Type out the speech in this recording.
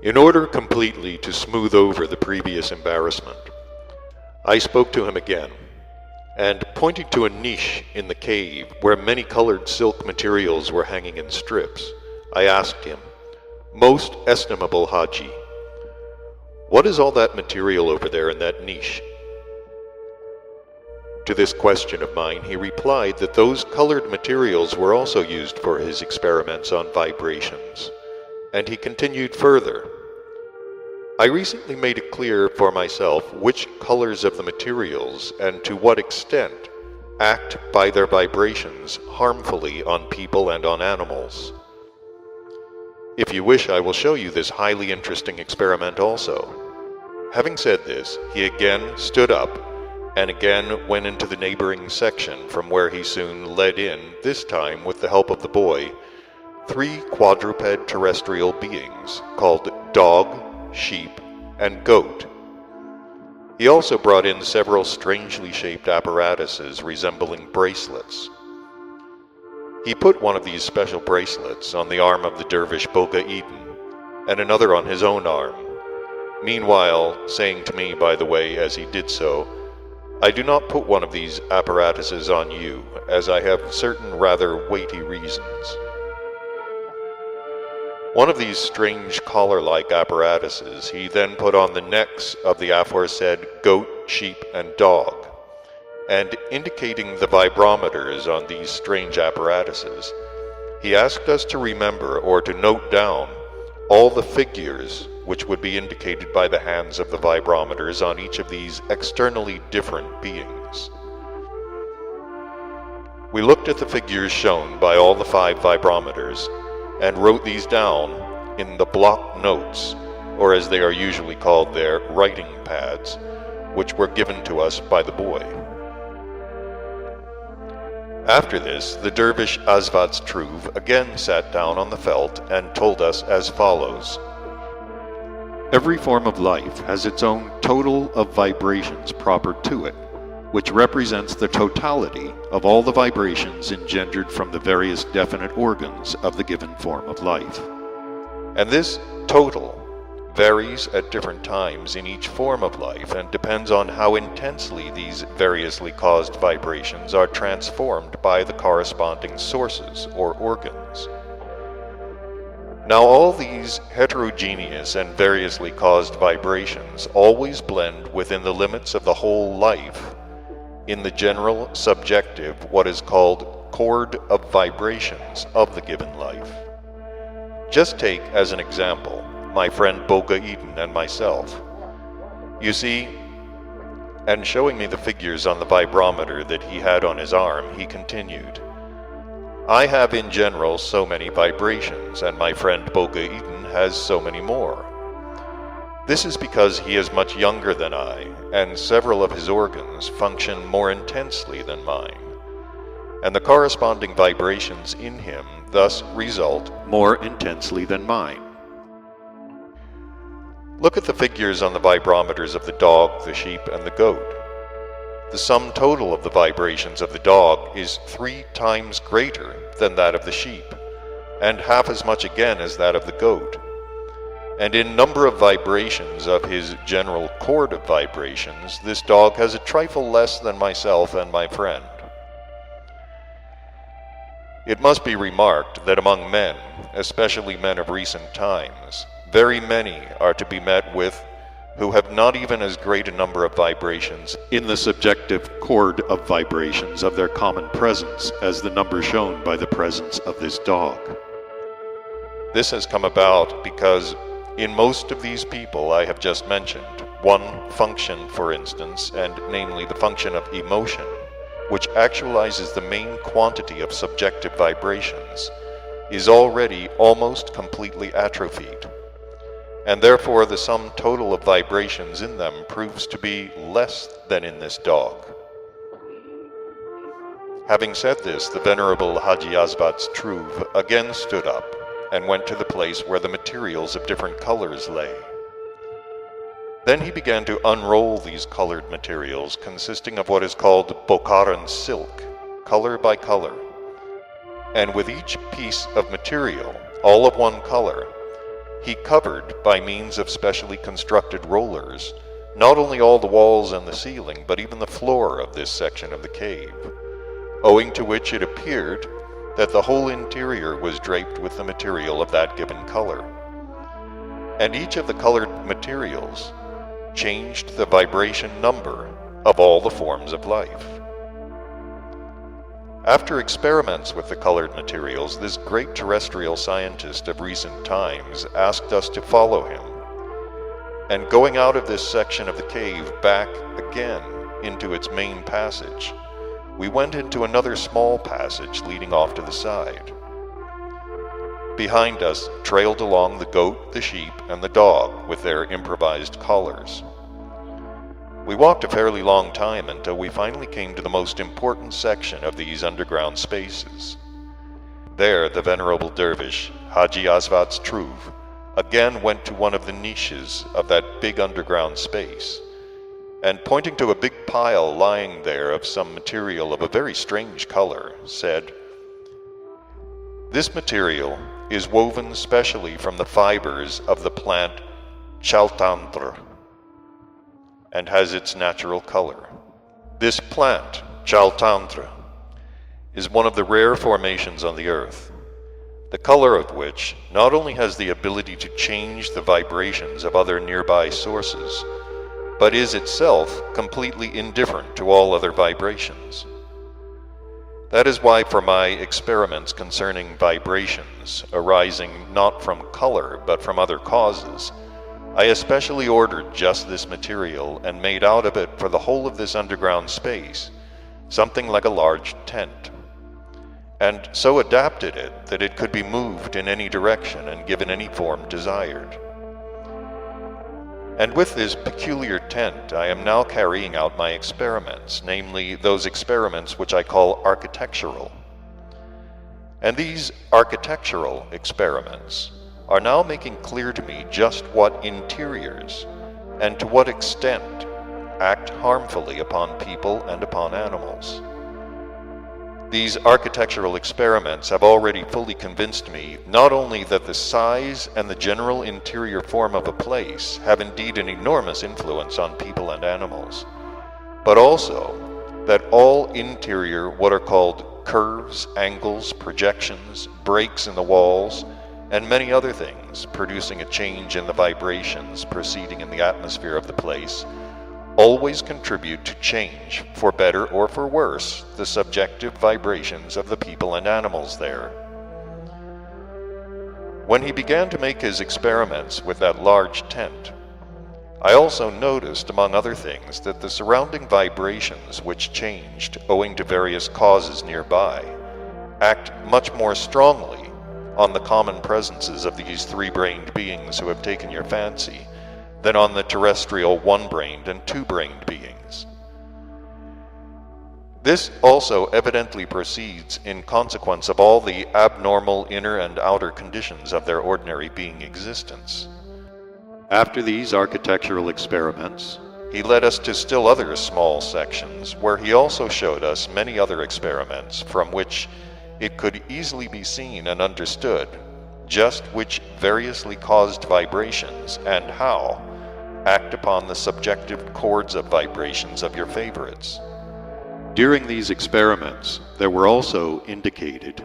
In order completely to smooth over the previous embarrassment, I spoke to him again, and pointing to a niche in the cave where many colored silk materials were hanging in strips, I asked him, "Most estimable Haji, what is all that material over there in that niche?" To this question of mine, he replied that those colored materials were also used for his experiments on vibrations, and he continued further, "I recently made it clear for myself which colors of the materials and to what extent act by their vibrations harmfully on people and on animals. If you wish, I will show you this highly interesting experiment also." Having said this, he again stood up and again went into the neighboring section, from where he soon led in, this time with the help of the boy, 3 quadruped terrestrial beings called dog, sheep, and goat. He also brought in several strangely shaped apparatuses resembling bracelets. He put one of these special bracelets on the arm of the Dervish Bokharian, and another on his own arm, meanwhile saying to me, by the way, as he did so, "I do not put one of these apparatuses on you, as I have certain rather weighty reasons." One of these strange collar-like apparatuses he then put on the necks of the aforesaid goat, sheep, and dog, and indicating the vibrometers on these strange apparatuses, he asked us to remember or to note down all the figures which would be indicated by the hands of the vibrometers on each of these externally different beings. We looked at the figures shown by all the 5 vibrometers and wrote these down in the block notes, or as they are usually called there, writing pads, which were given to us by the boy. After this, the Dervish Azvatstruv again sat down on the felt and told us as follows. Every form of life has its own total of vibrations proper to it, which represents the totality of all the vibrations engendered from the various definite organs of the given form of life. And this total varies at different times in each form of life and depends on how intensely these variously caused vibrations are transformed by the corresponding sources or organs. Now all these heterogeneous and variously caused vibrations always blend within the limits of the whole life in the general subjective, what is called chord of vibrations of the given life. Just take as an example my friend Bokharian and myself. You see, and showing me the figures on the vibrometer that he had on his arm, he continued, "I have in general so many vibrations, and my friend Bokharian has so many more. This is because he is much younger than I, and several of his organs function more intensely than mine, and the corresponding vibrations in him thus result more intensely than mine. Look at the figures on the vibrometers of the dog, the sheep, and the goat. The sum total of the vibrations of the dog is 3 times greater than that of the sheep, and half as much again as that of the goat. And in number of vibrations of his general chord of vibrations, this dog has a trifle less than myself and my friend. It must be remarked that among men, especially men of recent times, very many are to be met with who have not even as great a number of vibrations in the subjective chord of vibrations of their common presence as the number shown by the presence of this dog. This has come about because in most of these people I have just mentioned, one function, for instance, and namely the function of emotion, which actualizes the main quantity of subjective vibrations, is already almost completely atrophied, and therefore the sum total of vibrations in them proves to be less than in this dog. Having said this, the Venerable Haji Azvatstruv again stood up and went to the place where the materials of different colors lay. Then he began to unroll these colored materials, consisting of what is called Bokharian silk, color by color, and with each piece of material, all of one color, he covered, by means of specially constructed rollers, not only all the walls and the ceiling, but even the floor of this section of the cave, owing to which it appeared that the whole interior was draped with the material of that given color. And each of the colored materials changed the vibration number of all the forms of life. After experiments with the colored materials, this great terrestrial scientist of recent times asked us to follow him. And going out of this section of the cave back again into its main passage, we went into another small passage leading off to the side. Behind us trailed along the goat, the sheep, and the dog with their improvised collars. We walked a fairly long time until we finally came to the most important section of these underground spaces. There, the venerable dervish, Haji Asvat's Truv, again went to one of the niches of that big underground space, and pointing to a big pile lying there of some material of a very strange color, said, "This material is woven specially from the fibers of the plant chaltandra, and has its natural color. This plant, chaltandra, is one of the rare formations on the earth, the color of which not only has the ability to change the vibrations of other nearby sources, but is itself completely indifferent to all other vibrations. That is why for my experiments concerning vibrations arising not from color but from other causes, I especially ordered just this material and made out of it for the whole of this underground space something like a large tent, and so adapted it that it could be moved in any direction and given any form desired. And with this peculiar tent I am now carrying out my experiments, namely those experiments which I call architectural. And these architectural experiments are now making clear to me just what interiors, and to what extent, act harmfully upon people and upon animals. These architectural experiments have already fully convinced me not only that the size and the general interior form of a place have indeed an enormous influence on people and animals, but also that all interior what are called curves, angles, projections, breaks in the walls, and many other things producing a change in the vibrations proceeding in the atmosphere of the place, always contribute to change, for better or for worse, the subjective vibrations of the people and animals there. When he began to make his experiments with that large tent, I also noticed, among other things, that the surrounding vibrations which changed owing to various causes nearby act much more strongly on the common presences of these three-brained beings who have taken your fancy than on the terrestrial one-brained and two-brained beings. This also evidently proceeds in consequence of all the abnormal inner and outer conditions of their ordinary being existence. After these architectural experiments, he led us to still other small sections, where he also showed us many other experiments from which it could easily be seen and understood just which variously caused vibrations and how act upon the subjective chords of vibrations of your favorites. During these experiments, there were also indicated